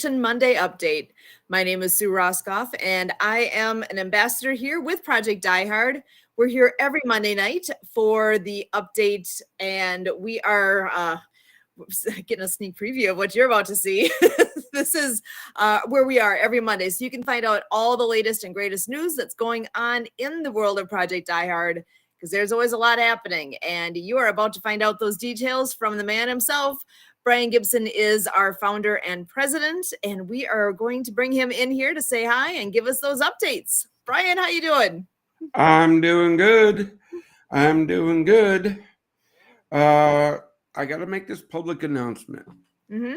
Mission Monday update. My name is Sue Roscoff, and I am an ambassador here with Project Die Hard. We're here every Monday night for the update, and we are getting a sneak preview of what you're about to see. This is where we are every Monday, so you can find out all the latest and greatest news that's going on in the world of Project Die Hard, because there's always a lot happening, and you are about to find out those details from the man himself. Brian Gibson is our founder and president, and we are going to bring him in here to say hi and give us those updates. Brian, how you doing? I'm doing good. I got to make this public announcement. Mm-hmm.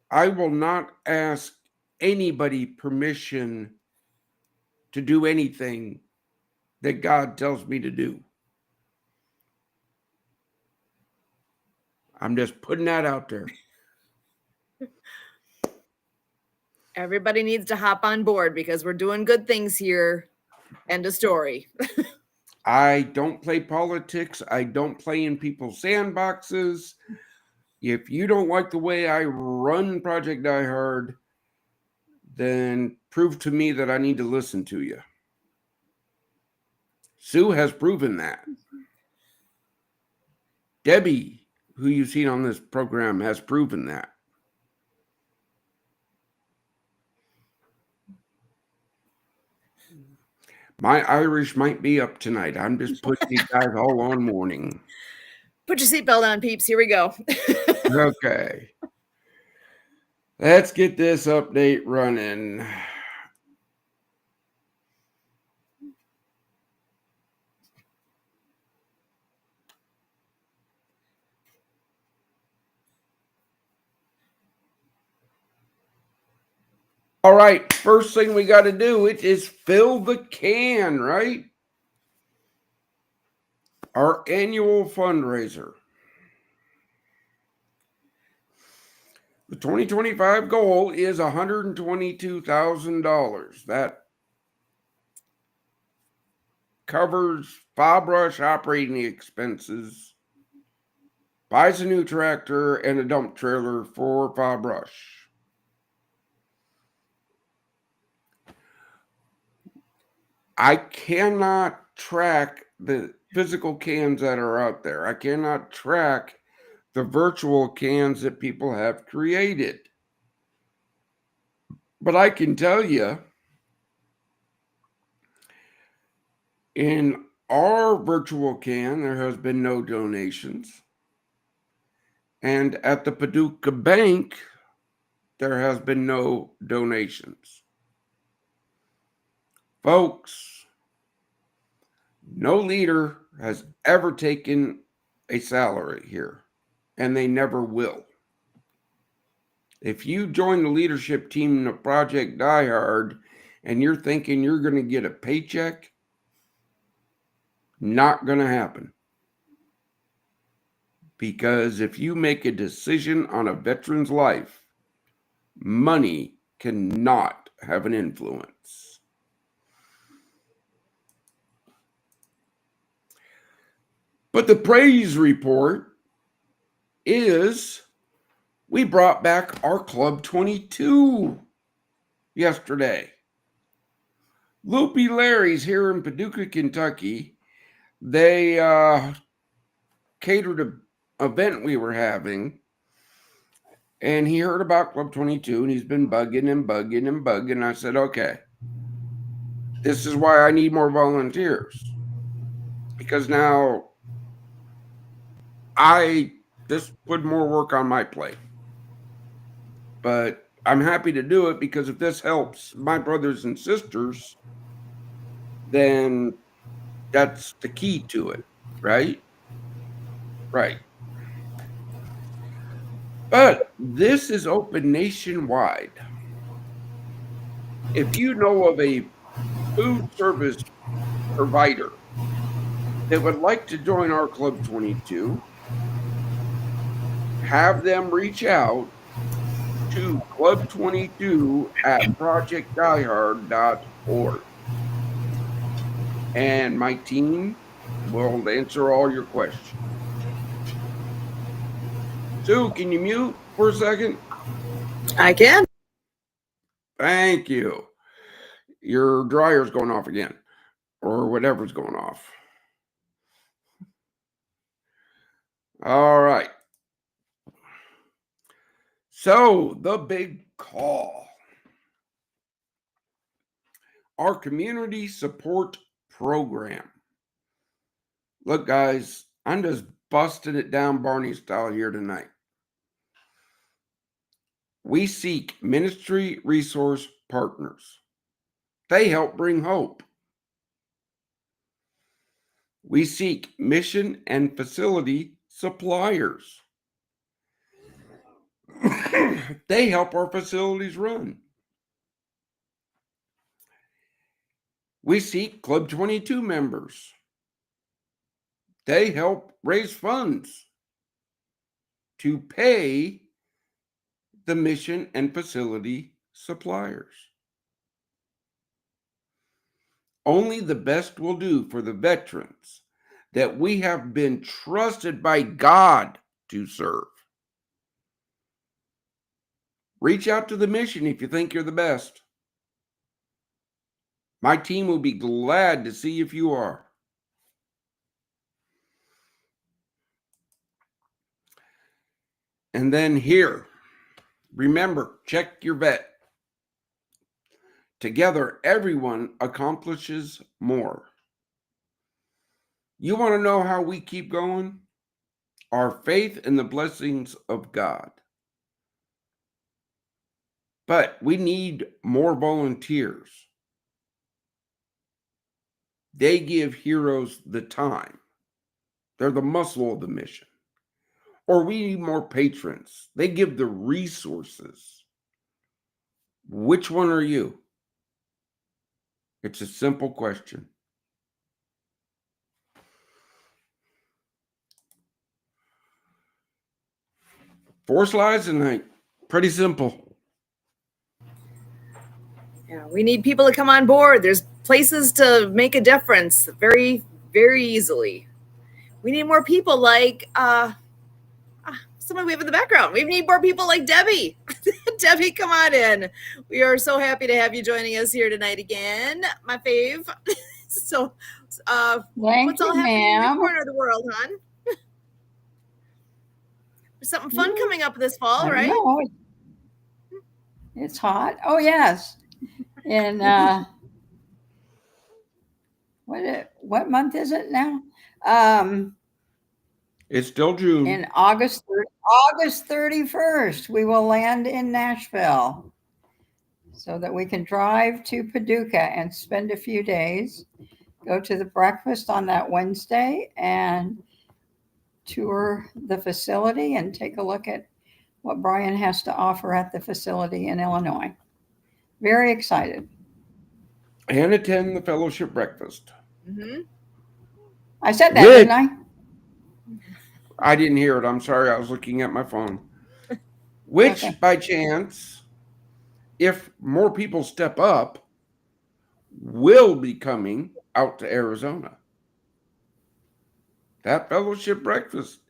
I will not ask anybody permission to do anything that God tells me to do. I'm just putting that out there. Everybody needs to hop on board because we're doing good things here. End of story. I don't play politics. I don't play in people's sandboxes. If you don't like the way I run Project Die Hard, then prove to me that I need to listen to you. Sue has proven that. Debbie, who you've seen on this program, has proven that. My Irish might be up tonight. I'm just putting you guys all on morning. Put your seatbelt on, peeps. Here we go. Okay. Let's get this update running. All right, first thing we got to do is fill the can, right? Our annual fundraiser. The 2025 goal is $122,000. That covers File Brush operating expenses, buys a new tractor and a dump trailer for File Brush. I cannot track the physical cans that are out there. I cannot track the virtual cans that people have created. But I can tell you, in our virtual can, there has been no donations. And at the Paducah Bank, there has been no donations. Folks, no leader has ever taken a salary here, and they never will. If you join the leadership team of Project Die Hard and you're thinking you're going to get a paycheck, not going to happen. Because if you make a decision on a veteran's life, money cannot have an influence. But the praise report is we brought back our Club 22 yesterday. Loopy Larry's here in Paducah, Kentucky. They catered an event we were having, and he heard about Club 22, and he's been bugging. I said, okay, this is why I need more volunteers. Because now I just put more work on my plate. But I'm happy to do it because if this helps my brothers and sisters, then that's the key to it, right? Right. But this is open nationwide. If you know of a food service provider that would like to join our Club 22, have them reach out to club22@projectdiehard.org. And my team will answer all your questions. Sue, can you mute for a second? I can. Thank you. Your dryer's going off again, or whatever's going off. All right. So, the big call. Our community support program. Look, guys, I'm just busting it down Barney style here tonight. We seek ministry resource partners. They help bring hope. We seek mission and facility suppliers. They help our facilities run. We seek Club 22 members. They help raise funds to pay the mission and facility suppliers. Only the best will do for the veterans that we have been trusted by God to serve. Reach out to the mission if you think you're the best. My team will be glad to see if you are. And then here, remember, check your vet. Together, everyone accomplishes more. You want to know how we keep going? Our faith in the blessings of God. But we need more volunteers. They give heroes the time. They're the muscle of the mission. Or we need more patrons. They give the resources. Which one are you? It's a simple question. Four slides tonight. Pretty simple. Yeah, we need people to come on board. There's places to make a difference very, very easily. We need more people like someone we have in the background. We need more people like Debbie. Debbie, come on in. We are so happy to have you joining us here tonight again, my fave. So, what's all happening in your corner of the world, hon? There's something fun coming up this fall, right? No, it's hot. Oh yes, in what month is it now? It's still June. In August 31st, we will land in Nashville so that we can drive to Paducah and spend a few days, go to the breakfast on that Wednesday and tour the facility and take a look at what Brian has to offer at the facility in Illinois. Very excited. And attend the fellowship breakfast. Mm-hmm. I said that, didn't I? I didn't hear it. I'm sorry. I was looking at my phone. Which, okay, by chance, if more people step up, will be coming out to Arizona. That fellowship breakfast.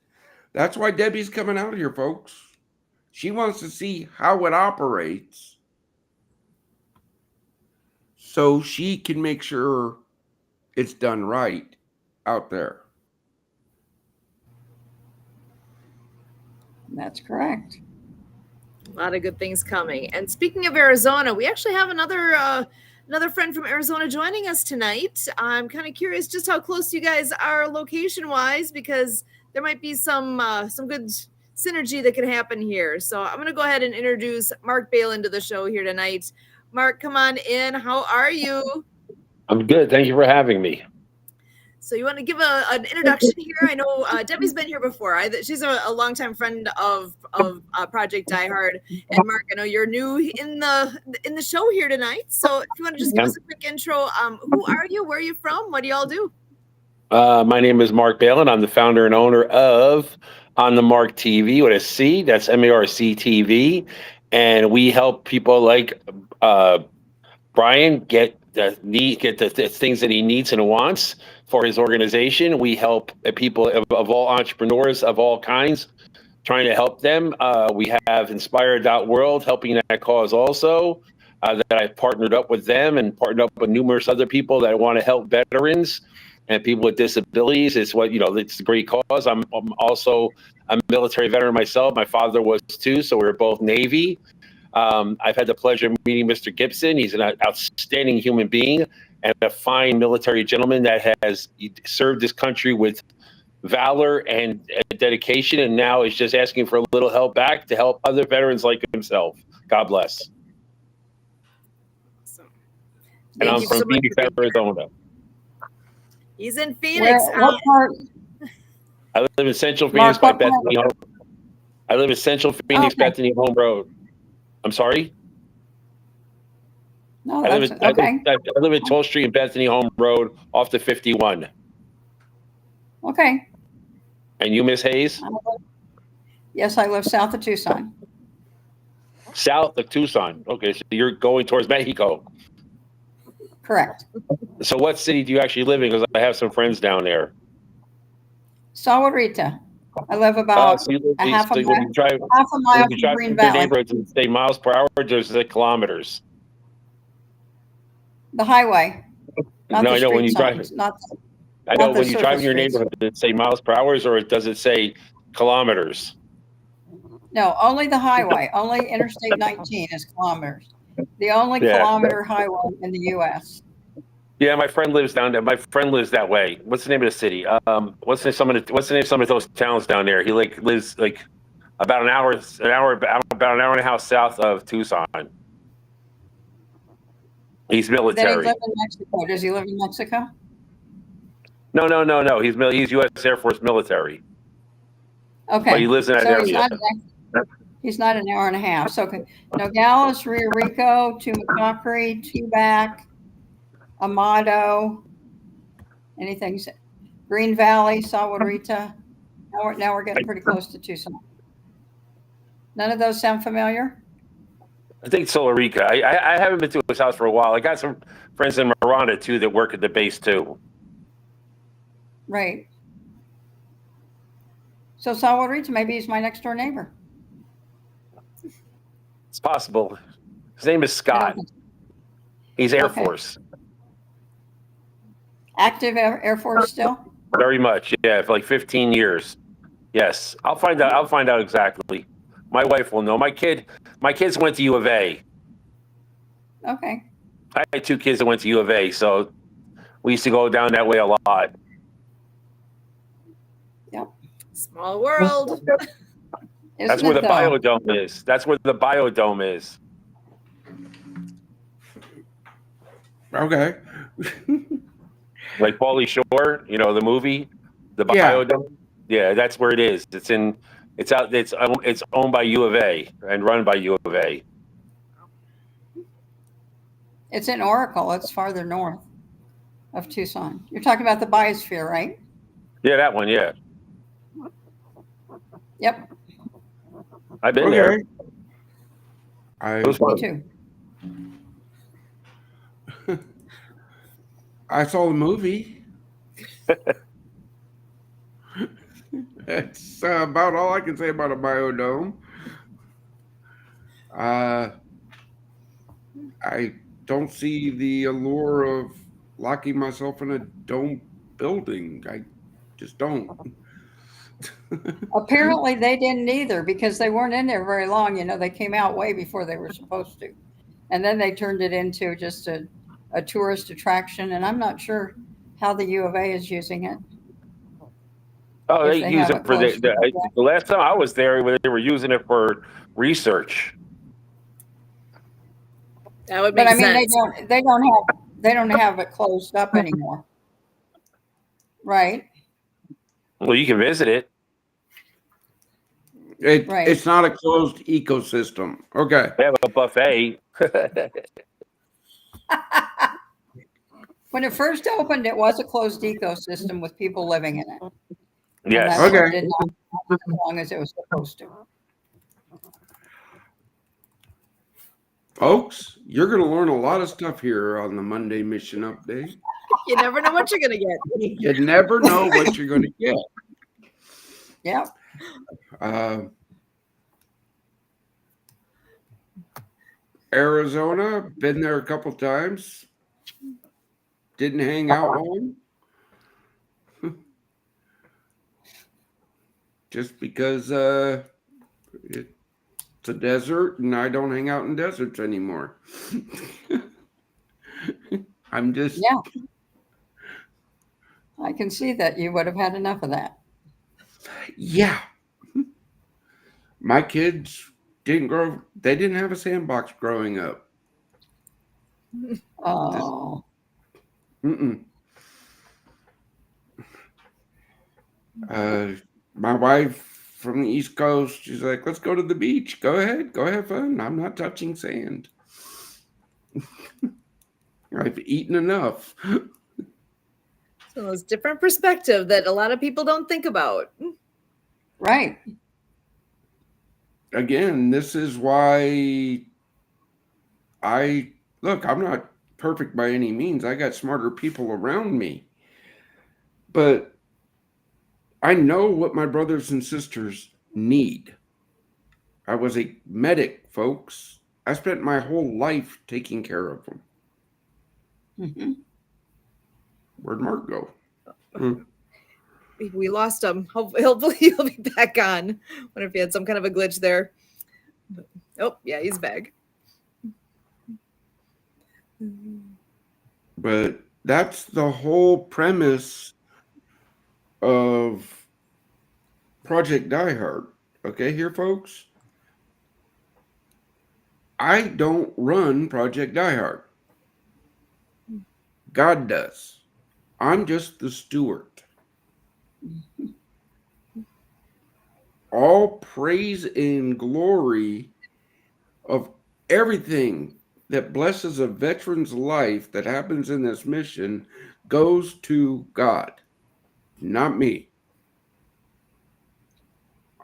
That's why Debbie's coming out here, folks. She wants to see how it operates so she can make sure it's done right out there. That's correct. A lot of good things coming. And speaking of Arizona, we actually have another friend from Arizona joining us tonight. I'm kind of curious just how close you guys are location-wise, because there might be some good synergy that can happen here. So I'm going to go ahead and introduce Mark Balin to the show here tonight. Mark, come on in. How are you? I'm good. Thank you for having me. So you want to give an introduction here? I know Debbie's been here before. She's a longtime friend of Project Die Hard. And Mark, I know you're new in the show here tonight. So if you want to just give us a quick intro, who are you? Where are you from? What do y'all do? My name is Mark Balin. I'm the founder and owner of On the Mark TV with a C. That's MARC TV. And we help people like Brian get the things that he needs and wants for his organization. We help people of all entrepreneurs of all kinds trying to help them. We have Inspire.world helping that cause also. That I've partnered up with them and partnered up with numerous other people that want to help veterans and people with disabilities. It's it's a great cause. I'm also a military veteran myself. My father was too, so we were both Navy. I've had the pleasure of meeting Mr. Gibson. He's an outstanding human being and a fine military gentleman that has served this country with valor and dedication, and now is just asking for a little help back to help other veterans like himself. God bless. So, And thank I'm you from so much Phoenix, for being here. Arizona. He's in Phoenix. What part? I live in Central Phoenix Mark, by what part? Bethany. I live in Central Phoenix, Okay. Bethany Home Road. I'm sorry. No, I that's okay. I live at 12th Street and Bethany Home Road off the 51. Okay. And you, Miss Hayes? Yes, I live south of Tucson. South of Tucson. Okay, so you're going towards Mexico. Correct. So what city do you actually live in? Because I have some friends down there. Sahuarita. I live about So you live, a half a so when mile, you drive, half a mile when you from drive Green through your Valley. neighborhood, does it say miles per hour or does it say kilometers? The highway, not No, the I know when street you drive. signs, not I know not the when you drive in your surface streets. neighborhood, does it say miles per hour or does it say kilometers? No, only the highway. Only Interstate 19 is kilometers. The only Yeah. kilometer highway in the U.S. Yeah, my friend lives down there. My friend lives that way. What's the name of the city? What's the name of some of those towns down there? He lives about an hour and a half south of Tucson. He's Then he military. lives in Mexico. Does he live in Mexico? No. He's U.S. Air Force military, Okay. but he lives in that So area. he's not an hour and a half. So Nogales, Rio Rico, Tumacacri, Tubac, Amado, anything, Green Valley, Sahuarita. Now we're getting pretty close to Tucson. None of those sound familiar? I think Solarica. I haven't been to his house for a while. I got some friends in Miranda too that work at the base too. Right. So Sahuarita, maybe he's my next door neighbor. It's possible. His name is Scott. He's Air Force. Active Air Force still? Very much, yeah, for like 15 years. Yes, I'll find out. I'll find out exactly. My wife will know. My kids went to U of A. Okay. I had 2 kids that went to U of A, so we used to go down that way a lot. Yep. Small world. That's where the biodome is. That's where the biodome is. Okay. Like Pauly Shore, the movie, the biodome. Yeah, that's where it is. It's owned by U of A and run by U of A. It's in Oracle. It's farther north of Tucson. You're talking about the biosphere, right? Yeah, that one. Yeah. Yep. I've been there. Me too. I saw the movie. That's about all I can say about a biodome. I don't see the allure of locking myself in a dome building. I just don't. Apparently they didn't either because they weren't in there very long. They came out way before they were supposed to. And then they turned it into just a tourist attraction. And I'm not sure how the U of A is using it. Oh, they use it for the last time I was there, they were using it for research. That would make sense. They don't have it closed up anymore. Right. Well, you can visit it. It's not a closed ecosystem. Okay. They have a buffet. When it first opened, it was a closed ecosystem with people living in it. Yes. And that's what did not happen as long as it was supposed to. Folks, you're going to learn a lot of stuff here on the Monday Mission Update. You never know what you're going to get. You never know what you're going to get. Yep. Arizona, been there a couple times. Didn't hang out long. Just because it's a desert and I don't hang out in deserts anymore. I'm just, Yeah. I can see that you would have had enough of that. yeah. My kids they didn't have a sandbox growing up. Oh, Mm-mm. My wife from the East Coast, she's like, let's go to the beach. Go ahead. Go have fun. I'm not touching sand. I've eaten enough. So it's different perspective that a lot of people don't think about. right. Again, this is why I'm not perfect by any means. I got smarter people around me. But I know what my brothers and sisters need. I was a medic, folks. I spent my whole life taking care of them. Hmm. Where'd Mark go? Hmm. We lost him. Hopefully he'll be back on. Wonder if he had some kind of a glitch there. Oh, yeah, he's back. But that's the whole premise of Project Die Hard. Okay, here, folks? I don't run Project Die Hard. God does. I'm just the steward. All praise and glory of everything that blesses a veteran's life that happens in this mission goes to God, not me.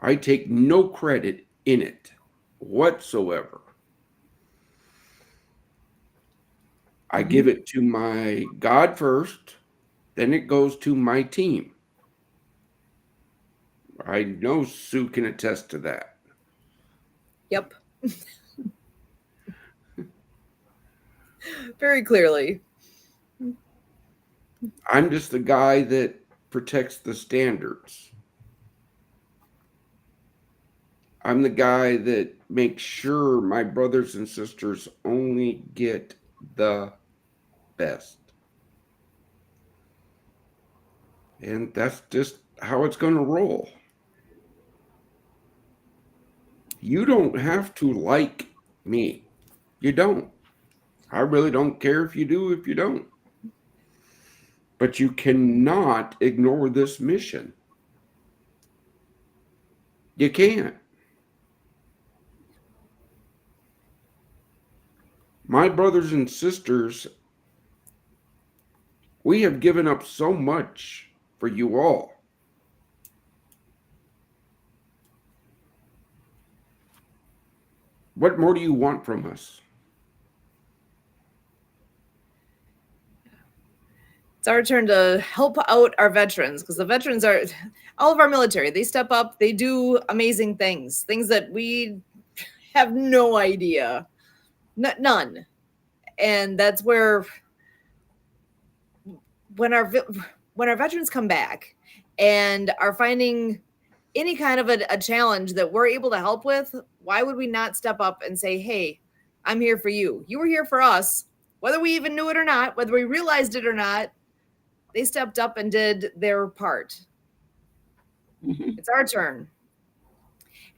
I take no credit in it whatsoever. I give it to my God first, then it goes to my team. I know Sue can attest to that. Yep. Very clearly. I'm just the guy that protects the standards. I'm the guy that makes sure my brothers and sisters only get the best. And that's just how it's going to roll. You don't have to like me. You don't. I really don't care if you do, if you don't. But you cannot ignore this mission. You can't. My brothers and sisters, we have given up so much for you all. What more do you want from us? It's our turn to help out our veterans, because the veterans are all of our military. They step up, they do amazing things that we have no idea. None. And that's where when our veterans come back and are finding any kind of a challenge that we're able to help with, why would we not step up and say, hey, I'm here for you. You were here for us, whether we even knew it or not, whether we realized it or not. They stepped up and did their part. It's our turn.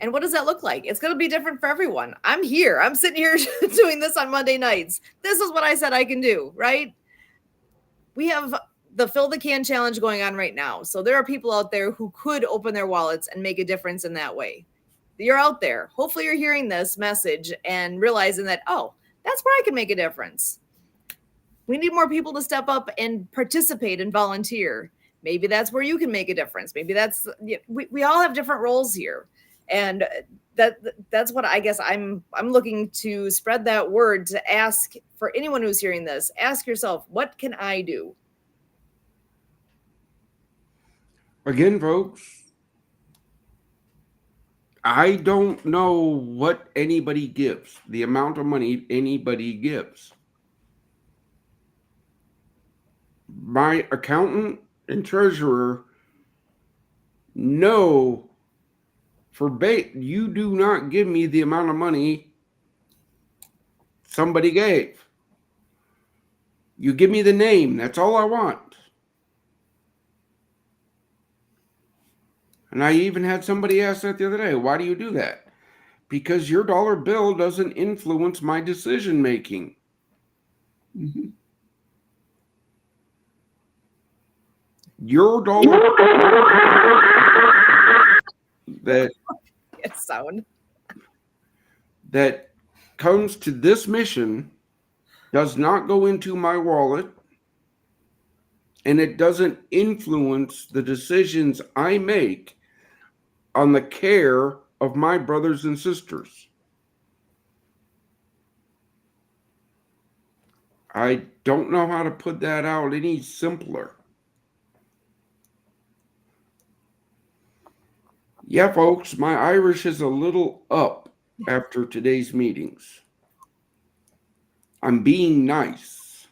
And what does that look like? It's going to be different for everyone. I'm here. I'm sitting here doing this on Monday nights. This is what I said I can do, right? We have the Fill the Can challenge going on right now. So there are people out there who could open their wallets and make a difference in that way. You're out there. Hopefully you're hearing this message and realizing that, oh, that's where I can make a difference. We need more people to step up and participate and volunteer. Maybe that's where you can make a difference. Maybe that's, we all have different roles here. And that's what I guess I'm looking to spread that word, to ask for anyone who's hearing this, ask yourself, what can I do? Again, folks, I don't know what anybody gives, the amount of money anybody gives. My accountant and treasurer know you do not give me the amount of money somebody gave. You give me the name. That's all I want. And I even had somebody ask that the other day. Why do you do that? Because your dollar bill doesn't influence my decision making. Mhm. Your dollar that sound. that comes to this mission does not go into my wallet, and it doesn't influence the decisions I make on the care of my brothers and sisters. I don't know how to put that out any simpler. Yeah, folks, my Irish is a little up after today's meetings. I'm being nice.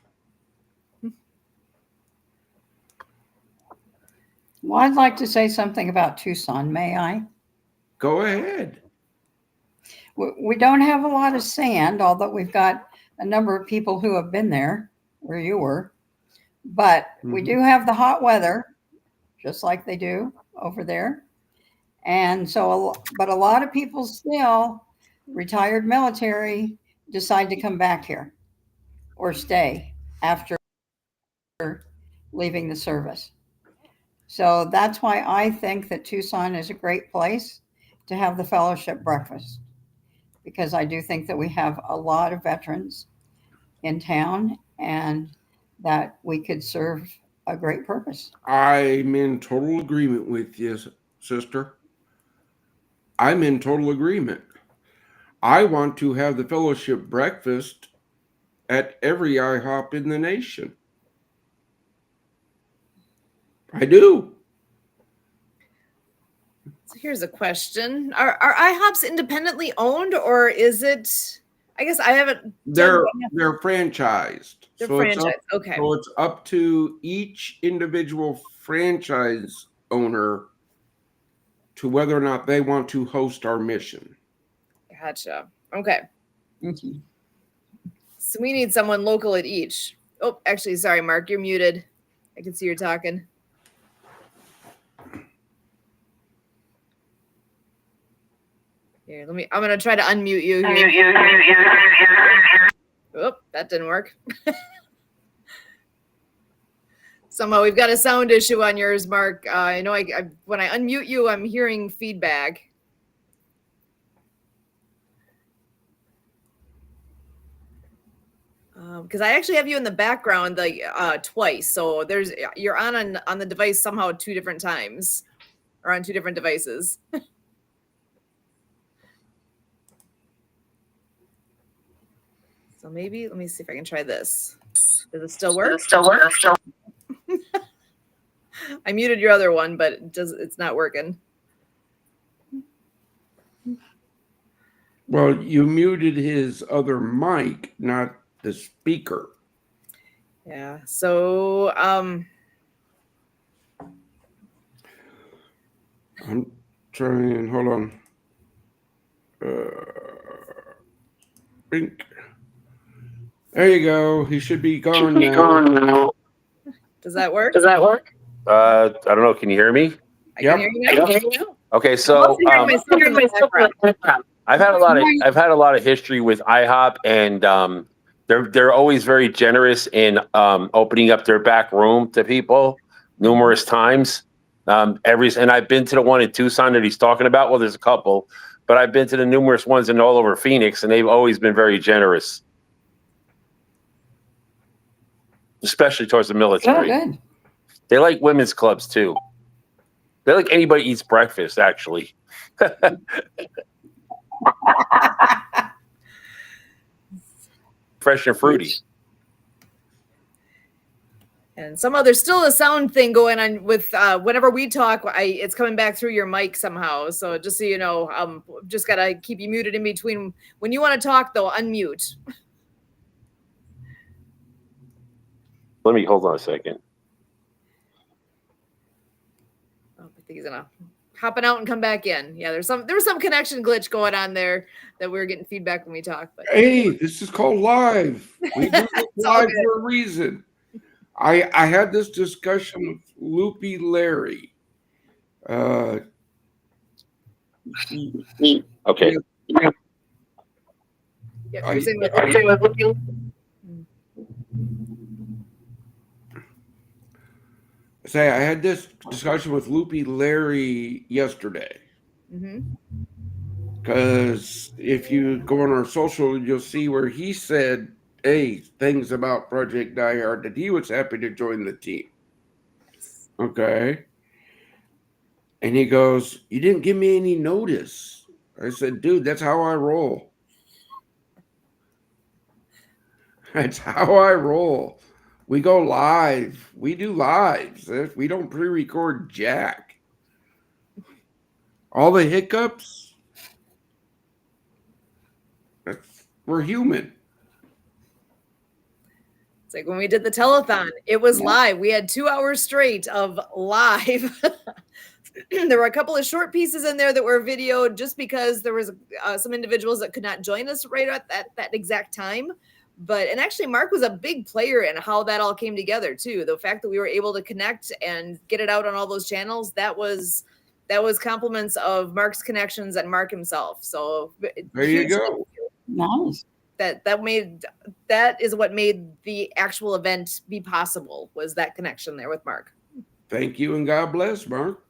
Well, I'd like to say something about Tucson, may I? Go ahead. We don't have a lot of sand, although we've got a number of people who have been there where you were. But we do have the hot weather, just like they do over there. And so, but a lot of people still, retired military, decide to come back here or stay after leaving the service. So that's why I think that Tucson is a great place to have the fellowship breakfast, because I do think that we have a lot of veterans in town and that we could serve a great purpose. I'm in total agreement with you, sister. I'm in total agreement. I want to have the fellowship breakfast at every IHOP in the nation. I do. So here's a question. Are IHOPs independently owned, or is it, I guess I haven't. They're franchised. They're so franchised. Okay. So it's up to each individual franchise owner to whether or not they want to host our mission. Gotcha. Okay. Mm-hmm. So we need someone local at each. Oh, actually, sorry, Mark, you're muted. I can see you're talking. Here, I'm gonna try to unmute you here. Oh, that didn't work. Somehow we've got a sound issue on yours, Mark. I know when I unmute you, I'm hearing feedback. Because I actually have you in the background twice, so you're on the device somehow 2 different times, or on 2 different devices. So maybe let me see if I can try this. Does it still work? I muted your other one, but it's not working. Well, you muted his other mic, not the speaker. Yeah. So I'm trying. Hold on. Bink. There you go. He should be gone now. Does that work? I don't know. Can you hear me? I can hear you now. Okay, so I'm also hearing myself in the background. I've had a lot of history with IHOP, and they're always very generous in opening up their back room to people numerous times. And I've been to the one in Tucson that he's talking about. Well, there's a couple, but I've been to the numerous ones in all over Phoenix, and they've always been very generous, especially towards the military. Oh, good. They like women's clubs too. They like anybody eats breakfast, actually. Fresh and fruity. And somehow there's still a sound thing going on with whenever we talk, it's coming back through your mic somehow. So just so you know, just gotta keep you muted in between. When you want to talk, though, unmute. Let me hold on a second. Oh, I think he's gonna hopping out and come back in. Yeah, there was some connection glitch going on there that we were getting feedback when we talk. But Hey, this is called live. We do this It's all live good. for a reason. I had this discussion with Loopy Larry. Okay. Yeah, you're saying Say I had this discussion with Loopy Larry yesterday. Because if you go on our social, you'll see where he said, hey, things about Project Die Hard, that he was happy to join the team. Okay. And he goes, you didn't give me any notice. I said, dude, that's how I roll. That's how I roll. We go live. We do lives. We don't pre-record jack. All the hiccups, we're human. It's like when we did the telethon, it was live. We had 2 hours straight of live. There were a couple of short pieces in there that were videoed just because there was some individuals that could not join us right at that exact time. And actually Mark was a big player in how that all came together too. The fact that we were able to connect and get it out on all those channels, that was compliments of Mark's connections and Mark himself. So there you go. Nice. That is what made the actual event be possible, was that connection there with Mark. Thank you and God bless, Mark.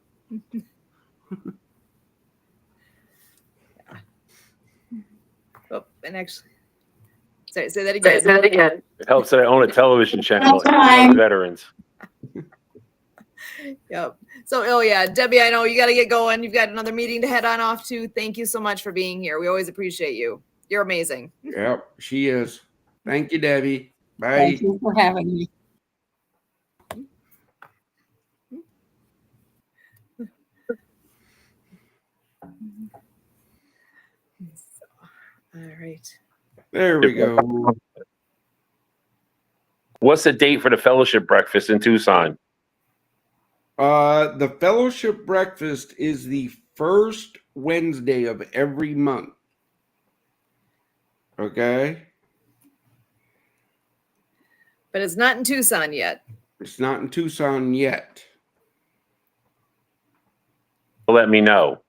Oh, and actually, sorry, say that again. It helps that I own a television channel for veterans. Yep. So, oh yeah, Debbie, I know you got to get going. You've got another meeting to head on off to. Thank you so much for being here. We always appreciate you. You're amazing. Yep, she is. Thank you, Debbie. Bye. Thank you for having me. All right. There we go. What's the date for the fellowship breakfast in Tucson? The fellowship breakfast is the first Wednesday of every month. Okay? But it's not in Tucson yet. It's not in Tucson yet. Let me know.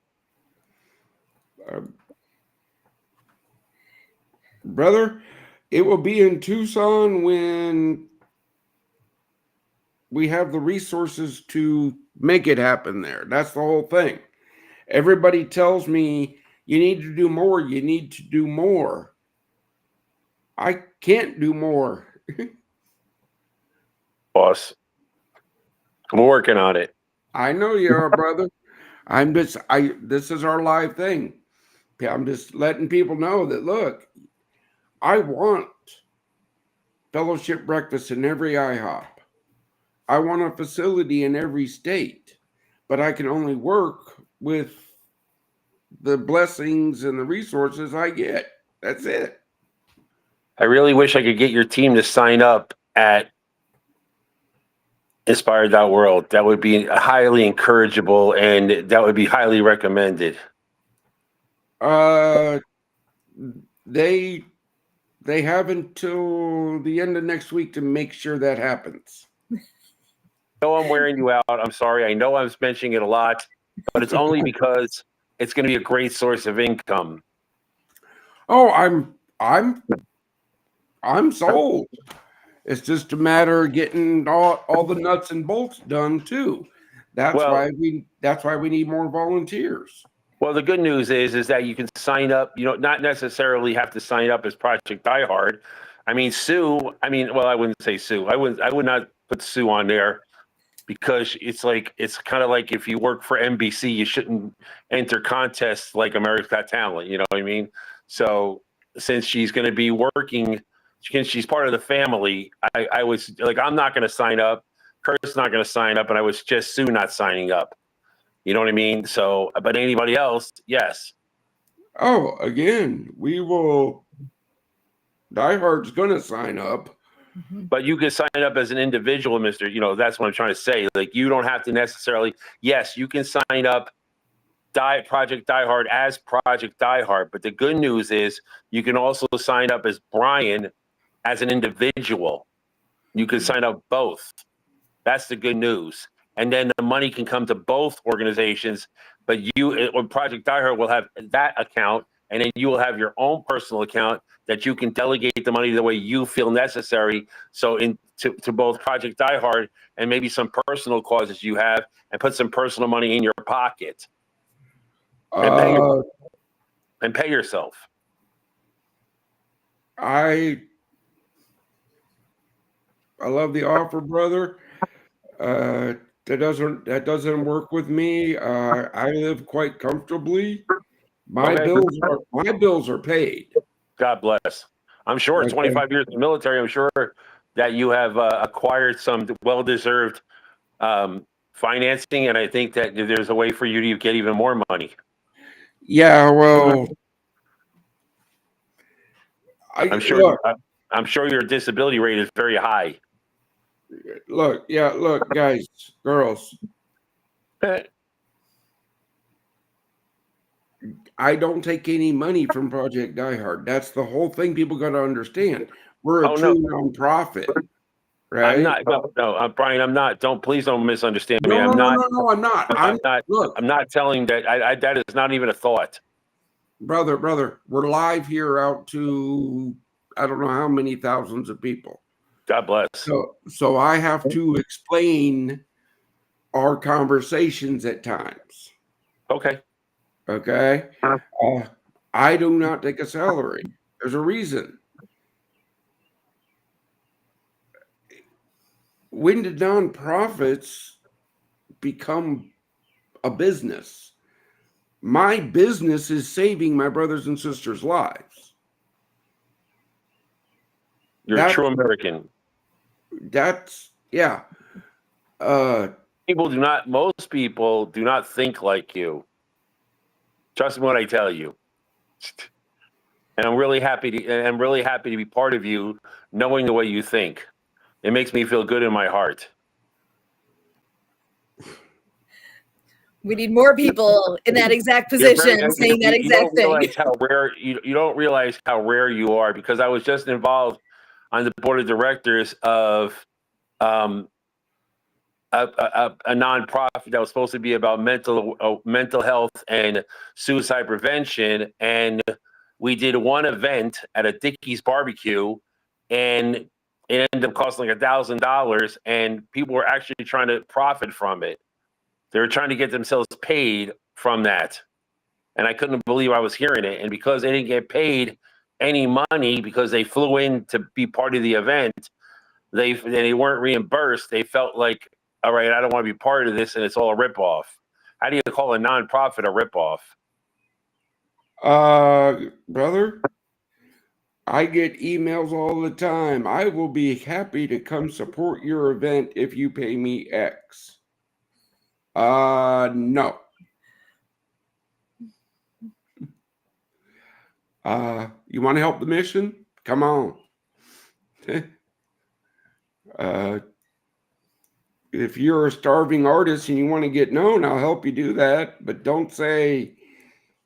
Brother, it will be in Tucson when we have the resources to make it happen there. That's the whole thing. Everybody tells me you need to do more. You need to do more. I can't do more. Boss, I'm working on it. I know you are, brother. This is our live thing. I'm just letting people know that, look, I want fellowship breakfast in every IHOP. I want a facility in every state, but I can only work with the blessings and the resources I get. That's it. I really wish I could get your team to sign up at Inspired.world. That would be highly encourageable and that would be highly recommended. They have until the end of next week to make sure that happens. I know I'm wearing you out. I'm sorry. I know I'm mentioning it a lot, but it's only because it's going to be a great source of income. Oh, I'm sold. It's just a matter of getting all the nuts and bolts done too. That's why we need more volunteers. Well, the good news is that you can sign up. You know, not necessarily have to sign up as Project Die Hard. I mean, Sue. I wouldn't say Sue. I would not put Sue on there because it's kind of like if you work for NBC, you shouldn't enter contests like America's Got Talent. You know what I mean? So since she's going to be working, since she's part of the family, I was like, I'm not going to sign up. Kurt's not going to sign up, and I was just Sue not signing up. You know what I mean? So, but anybody else, yes. Oh, again, we will. Die Hard's gonna sign up. But you can sign up as an individual, Mister. You know, that's what I'm trying to say. Like, you don't have to necessarily. Yes, you can sign up Project Die Hard as Project Die Hard. But the good news is you can also sign up as Brian as an individual. You can sign up both. That's the good news. And then the money can come to both organizations. But you, or Project Die Hard, will have that account, and then you will have your own personal account that you can delegate the money the way you feel necessary. So to both Project Die Hard and maybe some personal causes you have, and put some personal money in your pocket and pay yourself. I love the offer, brother. That doesn't work with me. I live quite comfortably. My Okay. bills are paid. God bless. I'm sure Okay. 25 years in the military, I'm sure that you have acquired some well-deserved financing, and I think that there's a way for you to get even more money. Yeah, well, I'm sure your disability rate is very high. Look, guys, girls, I don't take any money from Project Die Hard. That's the whole thing people got to understand. We're a true nonprofit, right? I'm not. No, Brian. I'm not. Please don't misunderstand me. No, I'm not. No, I'm not. Look, I'm not telling that. That is not even a thought. Brother, we're live here out to I don't know how many thousands of people. God bless. So I have to explain our conversations at times. Okay. I do not take a salary. There's a reason. When did nonprofits become a business? My business is saving my brothers and sisters' lives. You're a true American. Yeah. Most people do not think like you. Trust me when I tell you. And I'm really happy to be part of you, knowing the way you think. It makes me feel good in my heart. We need more people in that exact position saying that exact thing. You don't realize how rare you are, because I was just involved on the board of directors of a nonprofit that was supposed to be about mental health and suicide prevention, and we did one event at a Dickey's barbecue, and it ended up costing like $1,000, and people were actually trying to profit from it. They were trying to get themselves paid from that, and I couldn't believe I was hearing it. And because they didn't get paid any money because they flew in to be part of the event, they weren't reimbursed. They felt like, all right, I don't want to be part of this, and it's all a ripoff. How do you call a nonprofit a ripoff? Brother, I get emails all the time. I will be happy to come support your event if you pay me X. No. You want to help the mission? Come on. If you're a starving artist and you want to get known, I'll help you do that. But don't say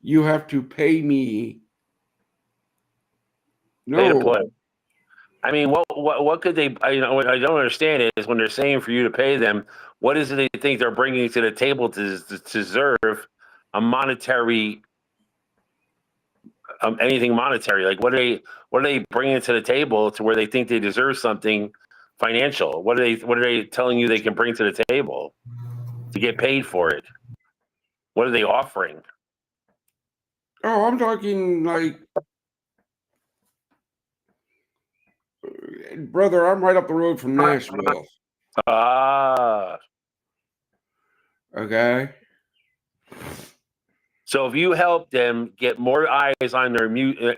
you have to pay me. No. Pay to play. I mean, what could they? What I don't understand is when they're saying for you to pay them, what is it they think they're bringing to the table to deserve a monetary, anything monetary? Like, what are they bringing to the table to where they think they deserve something financial? What are they telling you they can bring to the table to get paid for it? What are they offering? Oh, I'm talking like, brother, I'm right up the road from Nashville. Okay. So if you help them get more eyes on their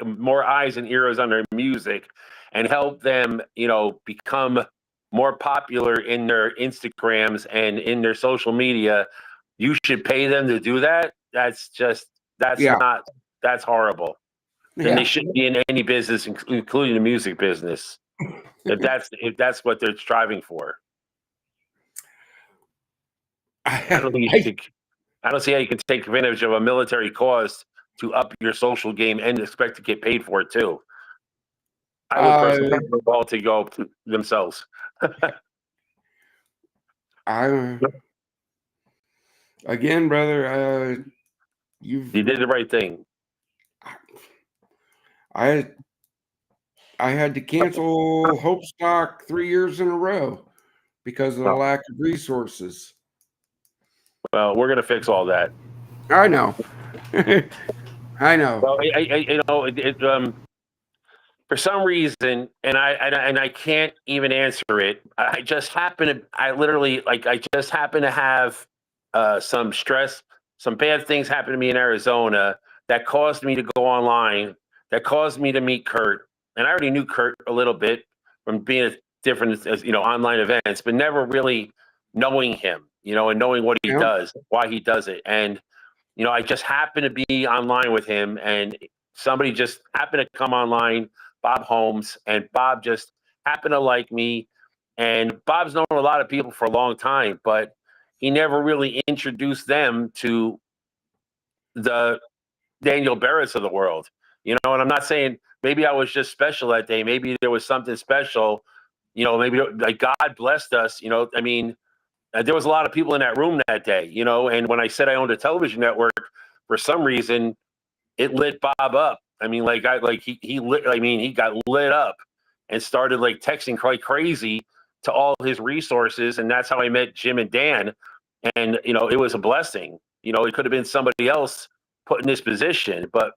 more eyes and ears on their music, and help them, become more popular in their Instagrams and in their social media, you should pay them to do that. That's Yeah. not, that's horrible. Then they Yeah. shouldn't be in any business, including the music business. If that's what they're striving for, I don't think you should. I don't see how you can take advantage of a military cause to up your social game and expect to get paid for it too. I would personally want them all to go to themselves. Again, brother, You did the right thing. I had to cancel Hope Stock 3 years in a row because of the lack of resources. Well, we're gonna fix all that. I know. I know. Well, for some reason, and I can't even answer it. I just happen to. I just happen to have some stress. Some bad things happened to me in Arizona that caused me to go online. That caused me to meet Kurt, and I already knew Kurt a little bit from being at different, online events, but never really knowing him, and knowing what he does, why he does it, and I just happened to be online with him, and somebody just happened to come online, Bob Holmes, and Bob just happened to like me. And Bob's known a lot of people for a long time, but he never really introduced them to the Daniel Barretts of the world. And I'm not saying maybe I was just special that day. Maybe there was something special. Maybe like God blessed us. I mean, there was a lot of people in that room that day, and when I said I owned a television network, for some reason, it lit Bob up. I mean, he lit. I mean, he got lit up and started like texting like crazy to all his resources, and that's how I met Jim and Dan. And it was a blessing. It could have been somebody else put in this position, but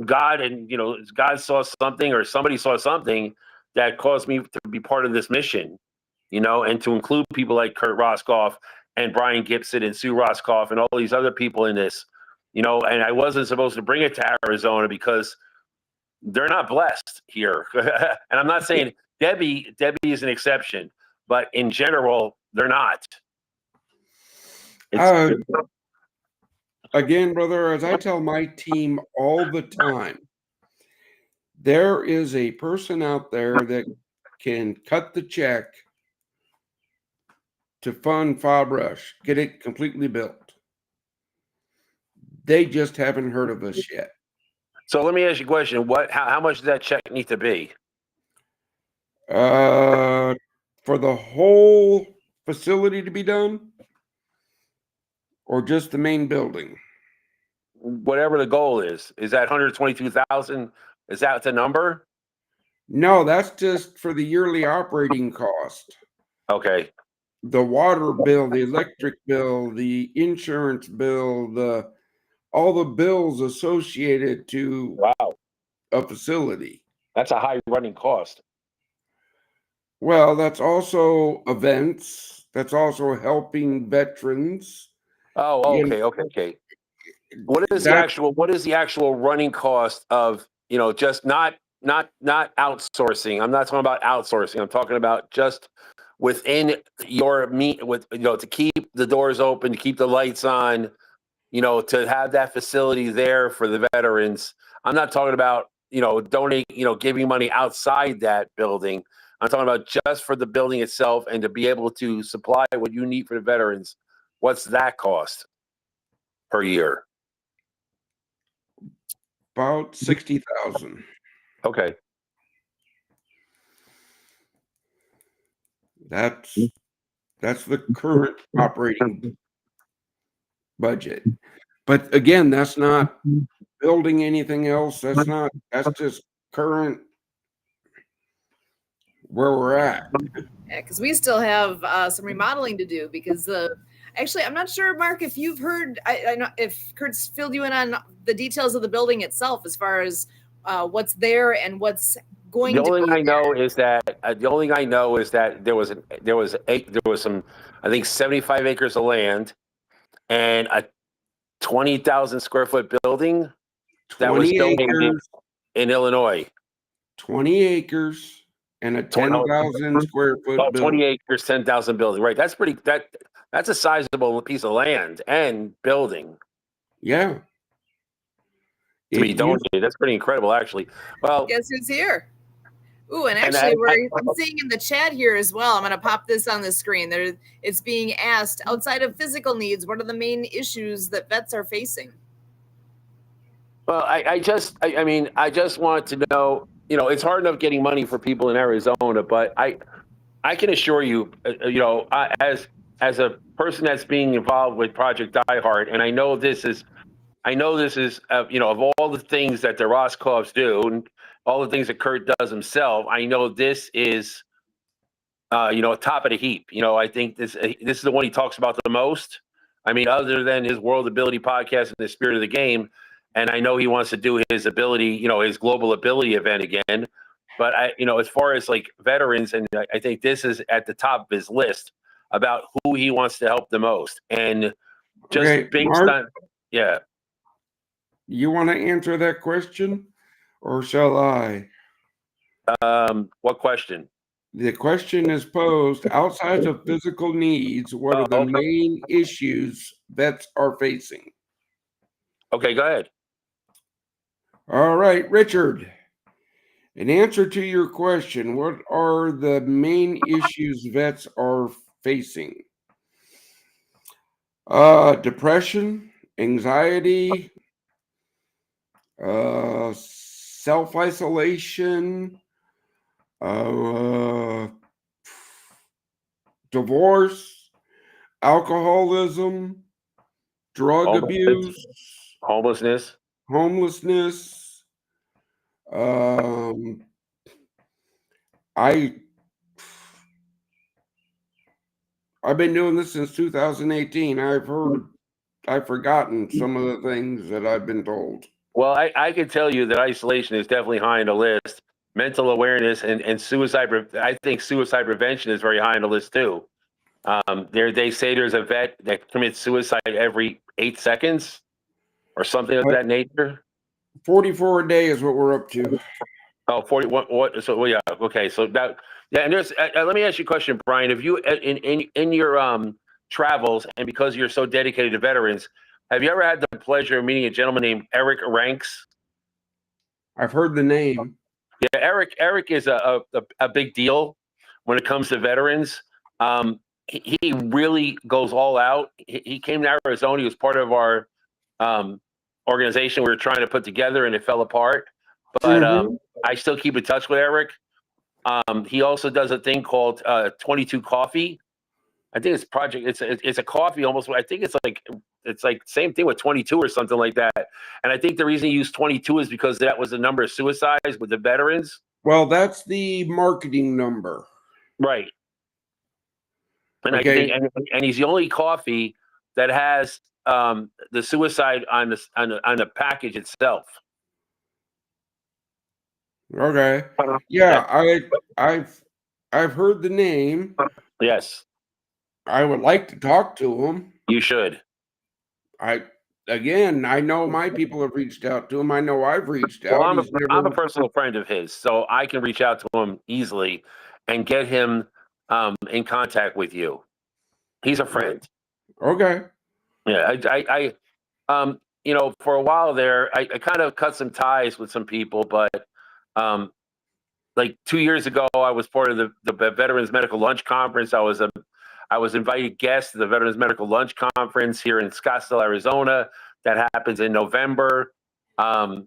God and God saw something, or somebody saw something that caused me to be part of this mission. And to include people like Kurt Roscoff and Brian Gibson and Sue Roscoff and all these other people in this, and I wasn't supposed to bring it to Arizona because they're not blessed here. And I'm not saying Debbie is an exception, but in general, they're not. Again, brother, as I tell my team all the time, there is a person out there that can cut the check to fund Fob Rush, get it completely built. They just haven't heard of us yet. So let me ask you a question. How much does that check need to be? For the whole facility to be done, or just the main building? Whatever the goal is that 122,000? Is that the number? No, that's just for the yearly operating cost. Okay. The water bill, the electric bill, the insurance bill, all the bills associated to a facility. That's a high running cost. Well, that's also events. That's also helping veterans. Oh, okay. What is the actual running cost of, just not outsourcing? I'm not talking about outsourcing. I'm talking about just within your to keep the doors open, to keep the lights on, to have that facility there for the veterans. I'm not talking about, donate, giving money outside that building. I'm talking about just for the building itself and to be able to supply what you need for the veterans. What's that cost per year? About 60,000. Okay. That's the current operating budget. But again, that's not building anything else. That's just current where we're at. Yeah, because we still have some remodeling to do because actually, I'm not sure, Mark, if you've heard, I know if Kurt's filled you in on the details of the building itself as far as what's there and what's going to be. The only thing I know is that there was some, I think 75 acres of land and a 20,000 square foot building that was donated in Illinois. 20 acres and a 10,000 square foot building. 20 acres, 10,000 building. Right. That's that's a sizable piece of land and building Yeah. to be donated. That's pretty incredible, actually. Well, Guess who's here? Ooh, and And actually, I'm seeing in the chat here as well. I'm going to pop this on the screen. It's being asked, outside of physical needs, what are the main issues that vets are facing? Well, I just want to know, it's hard enough getting money for people in Arizona, but I can assure you, as a person that's being involved with Project Die Hard, and I know this is, of all the things that the Roscoffs do and all the things that Kurt does himself, I know this is, top of the heap. I think this is the one he talks about the most. I mean, other than his World Ability podcast and the Spirit of the Game, and I know he wants to do his ability, his global ability event again. But as far as like veterans, and I think this is at the top of his list about who he wants to help the most, and just based on, yeah. You want to answer that question, or shall I? What question? The question is posed: outside of physical needs, what are the main issues vets are facing? Okay, go ahead. All right, Richard. In answer to your question, what are the main issues vets are facing? Depression, anxiety, self-isolation, divorce, alcoholism, drug abuse, homelessness. I've been doing this since 2018. I've forgotten some of the things that I've been told. Well, I can tell you that isolation is definitely high on the list. Mental awareness and suicide. I think suicide prevention is very high on the list too. They say there's a vet that commits suicide every 8 seconds or something of that nature. 44 a day is what we're up to. Oh, 40. What? So, well, yeah. Okay. So that, yeah. And there's, let me ask you a question, Brian. Have you, in your travels, and because you're so dedicated to veterans, have you ever had the pleasure of meeting a gentleman named Eric Ranks? I've heard the name. Yeah, Eric is a big deal when it comes to veterans. He really goes all out. He came to Arizona. He was part of our organization we were trying to put together, and it fell apart. But I still keep in touch with Eric. He also does a thing called 22 Coffee. I think it's project. It's a coffee almost. I think it's like same thing with 22 or something like that. And I think the reason he used 22 is because that was the number of suicides with the veterans. Well, that's the marketing number, right? And okay. I think, and he's the only coffee that has the suicide on the package itself. Okay. Yeah, I've heard the name. Yes. I would like to talk to him. You should. I know my people have reached out to him. I know I've reached out. Well, I'm a personal friend of his, so I can reach out to him easily and get him in contact with you. He's a friend. Okay. Yeah, I for a while there, I kind of cut some ties with some people, but like 2 years ago, I was part of the Veterans Medical Lunch Conference. I was invited guest to the Veterans Medical Lunch Conference here in Scottsdale, Arizona. That happens in November. I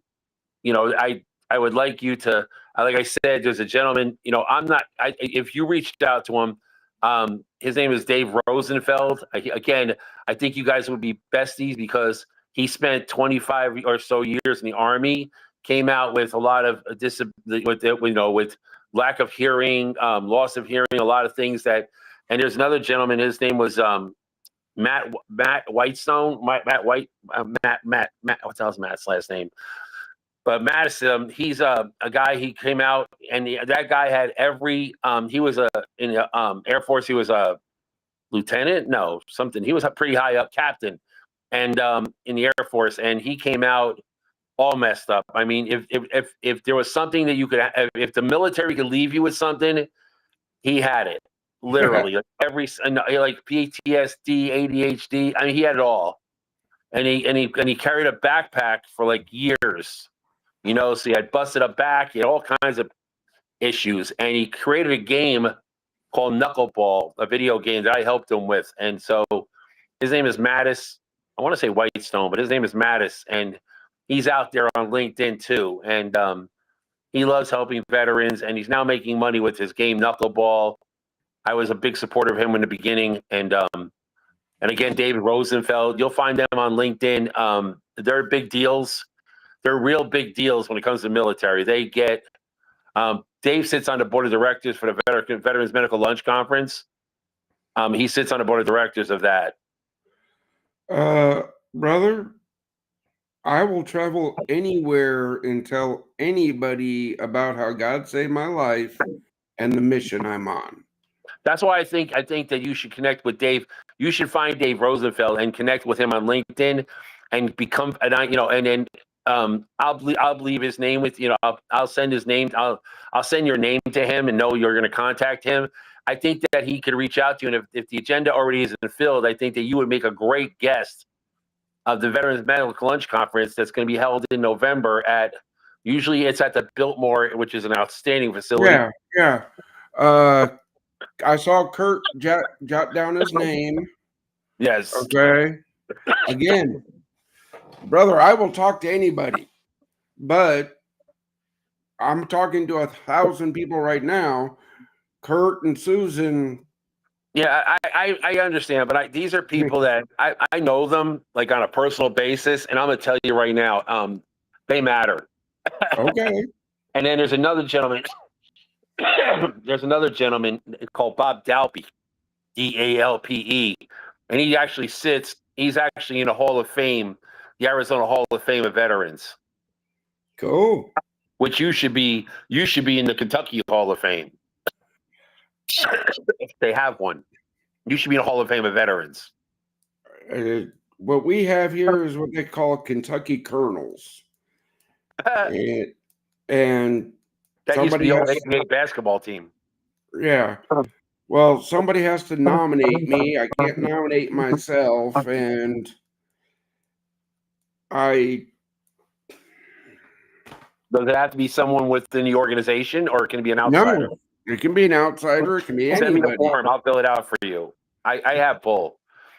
would like you to, like I said, there's a gentleman, if you reached out to him, his name is Dave Rosenfeld. I think you guys would be besties because he spent 25 or so years in the Army, came out with a lot of with lack of hearing, loss of hearing, a lot of things that. And there's another gentleman. His name was Matt Whitestone. Matt. What the hell's Matt's last name? But Madison, he's a guy. He came out, and that guy had every. He was in the Air Force. He was a lieutenant. No, something. He was a pretty high up captain, and in the Air Force. And he came out all messed up. I mean, if there was something that you could, if the military could leave you with something, he had it. Literally, like like PTSD, ADHD. I mean, he had it all, and he carried a backpack for like years. So he had busted up back. He had all kinds of issues, and he created a game called Knuckleball, a video game that I helped him with. And so his name is Mattis. I want to say Whitestone, but his name is Mattis, and he's out there on LinkedIn too. And he loves helping veterans, and he's now making money with his game Knuckleball. I was a big supporter of him in the beginning, and again, David Rosenfeld. You'll find them on LinkedIn. They're big deals. They're real big deals when it comes to the military. They get Dave sits on the board of directors for the Veterans Medical Lunch Conference. He sits on the board of directors of that. Brother, I will travel anywhere and tell anybody about how God saved my life and the mission I'm on. That's why I think that you should connect with Dave. You should find Dave Rosenfeld and connect with him on LinkedIn, and become and then I'll leave his name with I'll send his name. I'll send your name to him and know you're going to contact him. I think that he could reach out to you, and if the agenda already isn't filled, I think that you would make a great guest of the Veterans Medical Lunch Conference that's going to be held in November usually it's at the Biltmore, which is an outstanding facility. Yeah. I saw Kurt jot down his name. Yes. Okay. Again, brother, I will talk to anybody, but I'm talking to 1,000 people right now. Kurt and Susan. Yeah, I understand, but these are people that I know them like on a personal basis, and I'm gonna tell you right now, they matter. Okay. And then there's another gentleman. There's another gentleman called Bob Dalpe, DALPE, and he actually he's actually in the Hall of Fame, the Arizona Hall of Fame of Veterans. Cool. Which you should be in the Kentucky Hall of Fame. If they have one. You should be in the Hall of Fame of Veterans. What we have here is what they call Kentucky Colonels. and that used to be the NBA basketball team. Yeah. Well, somebody has to nominate me. I can't nominate myself, and Does it have to be someone within the organization, or can it be an outsider? No, it can be an outsider. It can be anybody. Send me the form. I'll fill it out for you. I have both.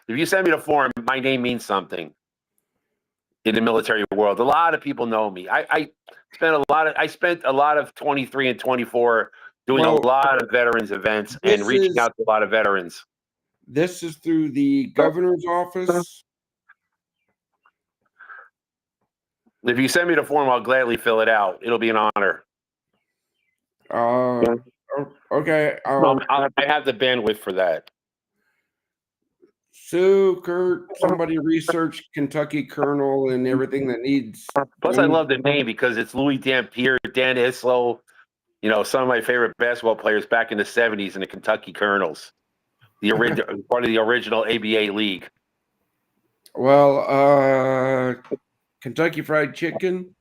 If you send me the form, my name means something in the military world. A lot of people know me. I spent a lot of 23 and 24 doing a lot of veterans events and reaching out to a lot of veterans. This is through the governor's office. If you send me the form, I'll gladly fill it out. It'll be an honor. Okay. I have the bandwidth for that. Sue, Kurt, somebody research Kentucky Colonel and everything that needs. Plus, I love the name because it's Louis Dampier, Dan Islow, some of my favorite basketball players back in the 70s in the Kentucky Colonels, part of the original ABA league. Well, Kentucky Fried Chicken.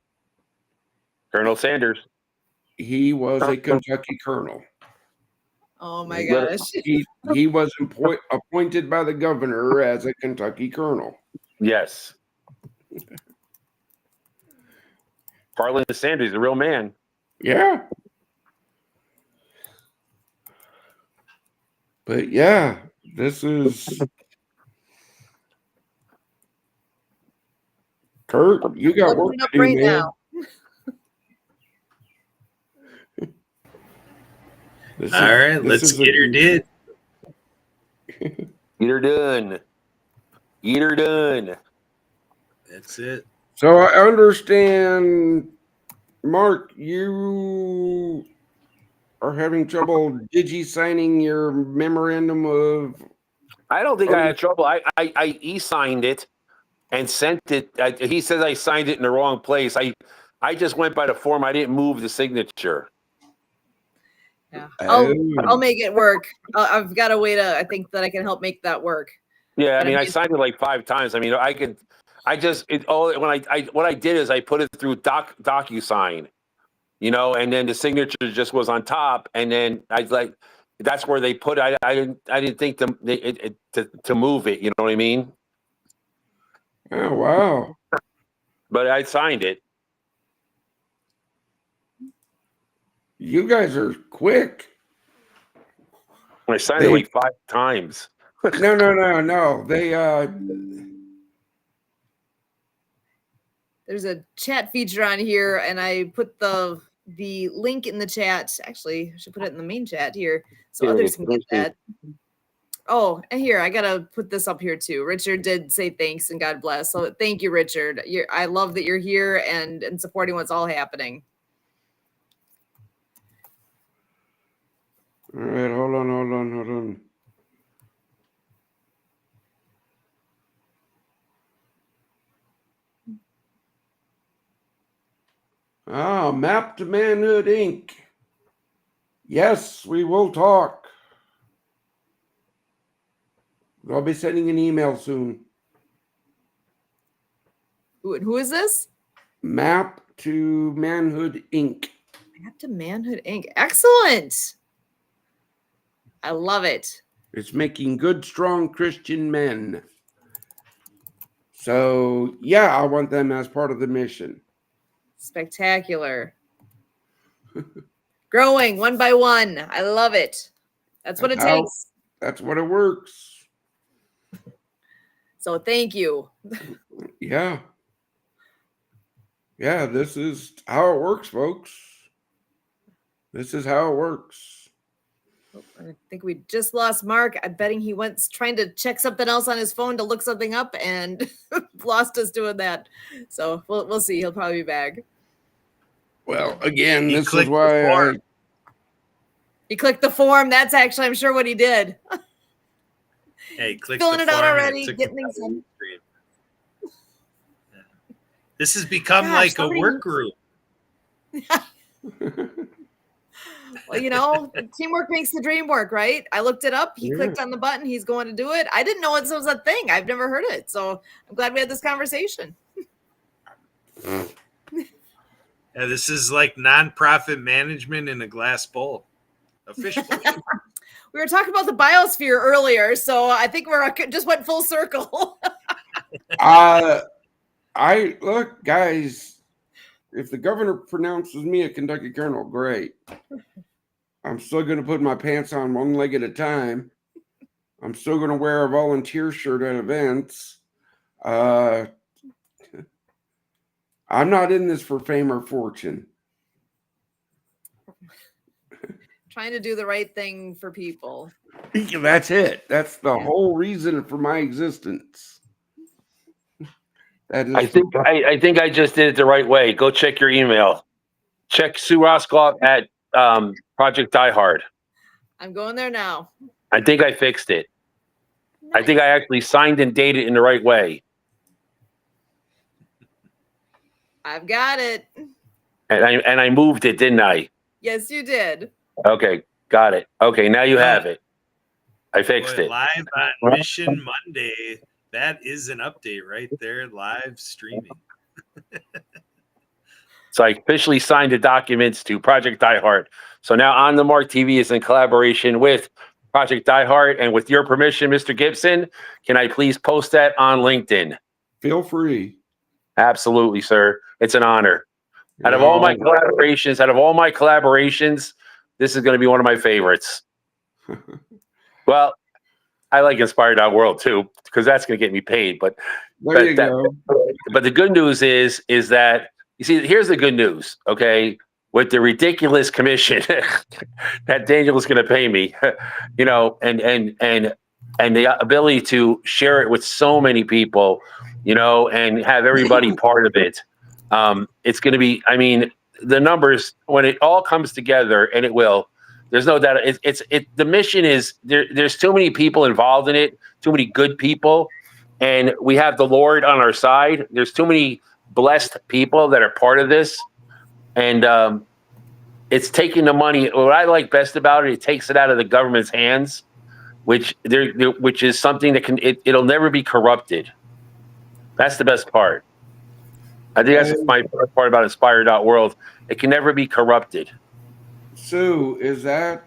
Colonel Sanders. He was a Kentucky Colonel. Oh my gosh. He was appointed by the governor as a Kentucky Colonel. Yes. Carlin Sanders is a real man. Yeah. But yeah, this is Kurt. You got work to do, right man. Now. All right, let's get her did. Get her done. Get her done. That's it. So I understand, Mark, you are having trouble digi-signing your memorandum of... I don't think I had trouble. I e-signed it and sent it. He says I signed it in the wrong place. I just went by the form. I didn't move the signature. Yeah, I'll make it work. I've got a way I think that I can help make that work. Yeah, I mean, I signed it like 5 times. I mean, I I just what I did is I put it through DocuSign, and then the signature just was on top, and then that's where they put it. I didn't think to move it. You know what I mean? Oh, wow. But I signed it. You guys are quick. I signed it like 5 times. No. There's a chat feature on here, and I put the link in the chat. Actually, I should put it in the main chat here so others can get that. Oh, and here, I gotta put this up here too. Richard did say thanks and God bless. So thank you, Richard. I love that you're here and supporting what's all happening. All right, hold on. Map to Manhood Inc. Yes, we will talk. I'll be sending an email soon. Who is this? Map to Manhood Inc. Map to Manhood Inc. Excellent. I love it. It's making good, strong Christian men. So, yeah, I want them as part of the mission. Spectacular. Growing one by one. I love it. That's what it takes. That's what it works. So thank you. Yeah. Yeah, this is how it works, folks. This is how it works. I think we just lost Mark. I'm betting he went trying to check something else on his phone to look something up and lost us doing that. So we'll see. He'll probably be back. Well, again, this is why he clicked the form. That's actually, I'm sure, what he did. Hey, click filling the it out form already, getting things in. This has become like a work group. Well, teamwork makes the dream work, right? I looked it up. He clicked on the button. He's going to do it. I didn't know this was a thing. I've never heard it. So I'm glad we had this conversation. Yeah, this is like nonprofit management in a glass bowl. A fish bowl. We were talking about the biosphere earlier, so I think we're just went full circle. Look, guys, if the governor pronounces me a Kentucky Colonel, great. I'm still going to put my pants on one leg at a time. I'm still going to wear a volunteer shirt at events. I'm not in this for fame or fortune. Trying to do the right thing for people. That's it. That's the whole reason for my existence. That is I think I just did it the right way. Go check your email. Check Sue Roscoff at Project Die Hard. I'm going there now. I think I fixed it. Nice. I think I actually signed and dated in the right way. I've got it. And I moved it, didn't I? Yes, you did. Okay, got it. Okay, now you have it. I fixed it. Live on Mission Monday. That is an update right there, live streaming. So I officially signed the documents to Project Die Hard. So now On the Mark TV is in collaboration with Project Die Hard. And with your permission, Mr. Gibson, can I please post that on LinkedIn? Feel free. Absolutely, sir. It's an honor. Out of all my collaborations, this is going to be one of my favorites. Well, I like Inspired.world too, because that's going to get me paid. But there you go. But the good news is that, you see, here's the good news, okay? With the ridiculous commission that Daniel is going to pay me, and the ability to share it with so many people, and have everybody part of it. It's going to be, the numbers, when it all comes together, and it will, there's no doubt. The mission is there's too many people involved in it, too many good people, and we have the Lord on our side. There's too many blessed people that are part of this, and it's taking the money. What I like best about it, it takes it out of the government's hands, which is something that it'll never be corrupted. That's the best part. I think that's my favorite part about Inspire.world. It can never be corrupted. Sue, is that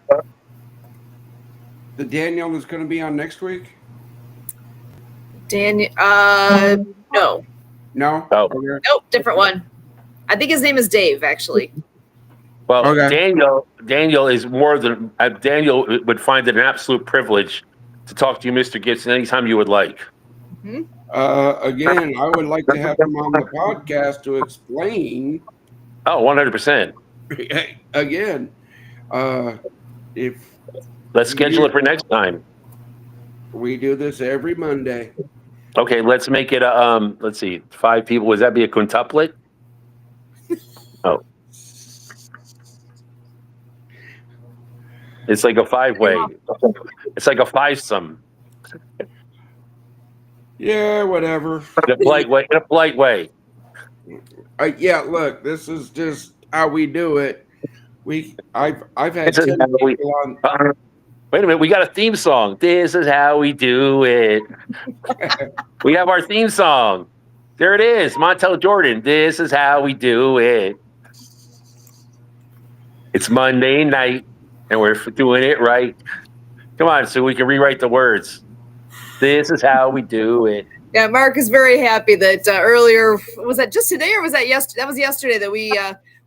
the Daniel is going to be on next week? Daniel, no, No. Oh. Okay. nope, different one. I think his name is Dave, actually. Well, Okay. Daniel is more than Daniel would find it an absolute privilege to talk to you, Mr. Gibson, anytime you would like. Again, I would like to have him on the podcast to explain. Oh, 100%. Again, if Let's schedule it for next time. we do this every Monday. Okay, let's make it let's see, 5 people. Would that be a quintuplet? Oh. It's like a 5-way. It's like a 5-some. Yeah, whatever. In a polite way. In a polite way. Yeah, look, this is just how we do it. I've had This is 10 how we- people on. Wait a minute, we got a theme song. This is how we do it. We have our theme song. There it is, Montel Jordan. This is how we do it. It's Monday night, and we're doing it right. Come on, so we can rewrite the words. This is how we do it. Yeah, Mark is very happy that earlier, was that just today or was that yesterday? That was yesterday that we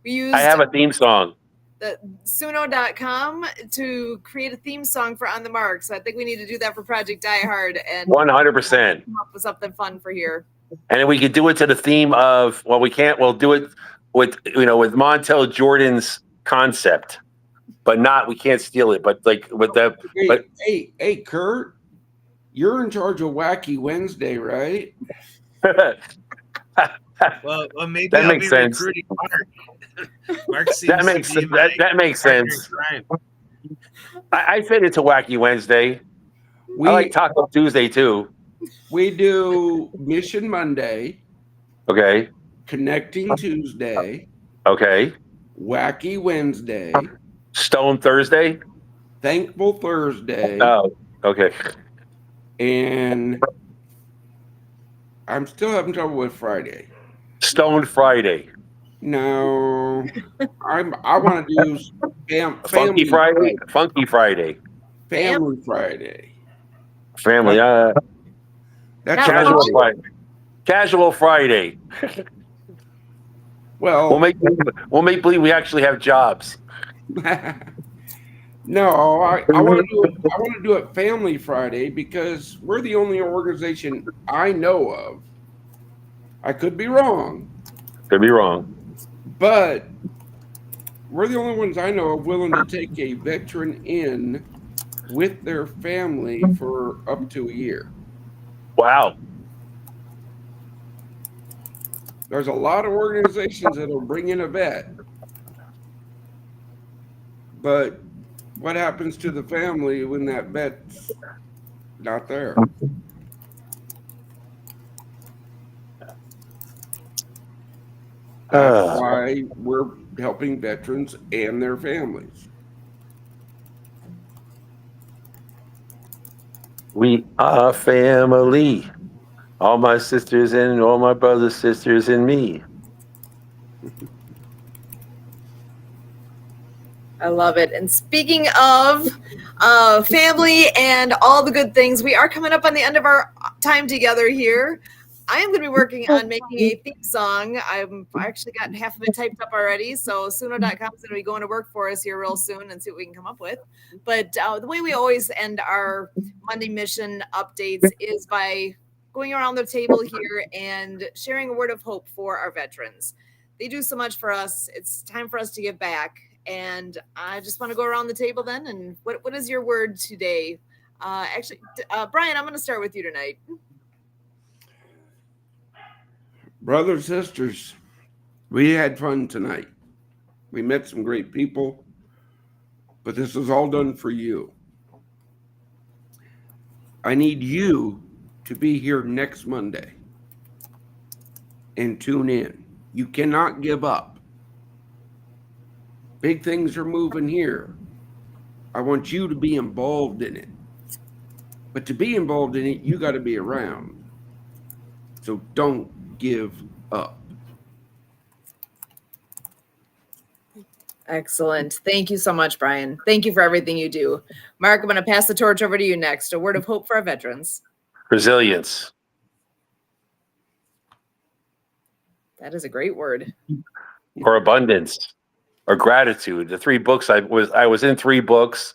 used I have a theme song. the Suno.com to create a theme song for On the Mark. So I think we need to do that for Project Die Hard and 100%. come up with something fun for here. And then we could do it to the theme of, well, we can't, we'll do it with, with Montel Jordan's concept, but we can't steal it. But like with the, but Hey, Kurt, you're in charge of Wacky Wednesday, right? Well, maybe That I'll makes be sense. recruiting Mark. Mark seems that to makes be my that makes partner in sense. crime. I fit into Wacky Wednesday. I like Taco Tuesday too. We do Mission Monday, Okay. Connecting Tuesday, Okay. Wacky Wednesday, Stone Thursday. Thankful Thursday, Oh, okay. and I'm still having trouble with Friday. Stone Friday. No, I want to do Funky Friday. Funky Friday. Family Friday. Family. That's Casual Fun. Friday. Casual Friday. well. We'll make believe we actually have jobs. No, I want to do it Family Friday because we're the only organization I know of. I could be wrong, Could be wrong. but we're the only ones I know of willing to take a veteran in with their family for up to a year. Wow. There's a lot of organizations that'll bring in a vet, but what happens to the family when that vet's not there? That's why we're helping veterans and their families. We are family. All my sisters and all my brothers, sisters, and me. I love it. And speaking of family and all the good things, we are coming up on the end of our time together here. I am going to be working on making a theme song. I actually got half of it typed up already. So Suno.com is going to be going to work for us here real soon and see what we can come up with. But the way we always end our Monday mission updates is by going around the table here and sharing a word of hope for our veterans. They do so much for us. It's time for us to give back. And I just want to go around the table then. And what is your word today? Brian, I'm going to start with you tonight. Brothers, sisters, we had fun tonight. We met some great people, but this is all done for you. I need you to be here next Monday and tune in. You cannot give up. Big things are moving here. I want you to be involved in it. But to be involved in it, you got to be around. So don't give up. Excellent. Thank you so much, Brian. Thank you for everything you do. Mark, I'm going to pass the torch over to you next. A word of hope for our veterans. Resilience. That is a great word. Or abundance. Or gratitude. The 3 books I was in 3 books,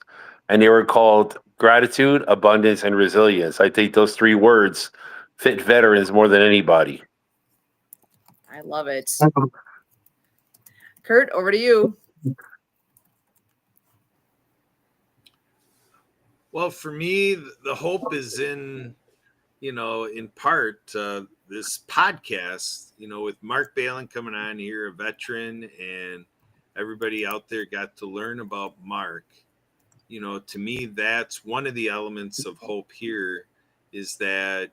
and they were called Gratitude, Abundance, and Resilience. I think those 3 words fit veterans more than anybody. I love it. Kurt, over to you. Well, for me, the hope is in, in part, this podcast, with Mark Balin coming on here, a veteran, and everybody out there got to learn about Mark. To me, that's one of the elements of hope here is that,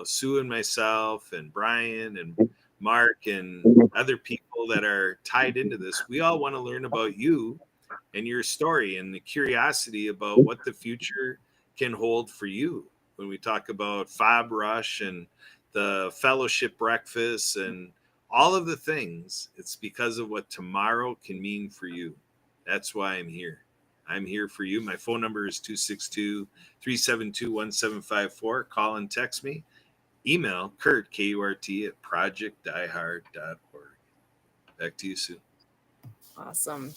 Sue and myself and Brian and Mark and other people that are tied into this, we all want to learn about you and your story and the curiosity about what the future can hold for you. When we talk about Fob Rush and the fellowship breakfast and all of the things, it's because of what tomorrow can mean for you. That's why I'm here. I'm here for you. My phone number is 262-372-1754. Call and text me. Email Kurt, K-U-R-T, at projectdiehard.org. Back to you, Sue. Awesome.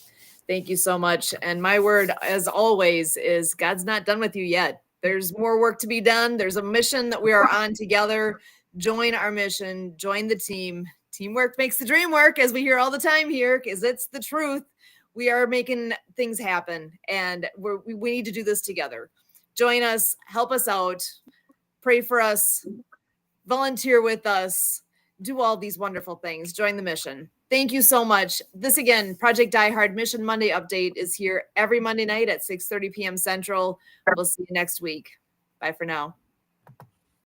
Thank you so much. And my word, as always, is God's not done with you yet. There's more work to be done. There's a mission that we are on together. Join our mission. Join the team. Teamwork makes the dream work, as we hear all the time here, because it's the truth. We are making things happen, and we need to do this together. Join us. Help us out. Pray for us. Volunteer with us. Do all these wonderful things. Join the mission. Thank you so much. This again, Project Die Hard Mission Monday update is here every Monday night at 6:30 p.m. Central. We'll see you next week. Bye for now.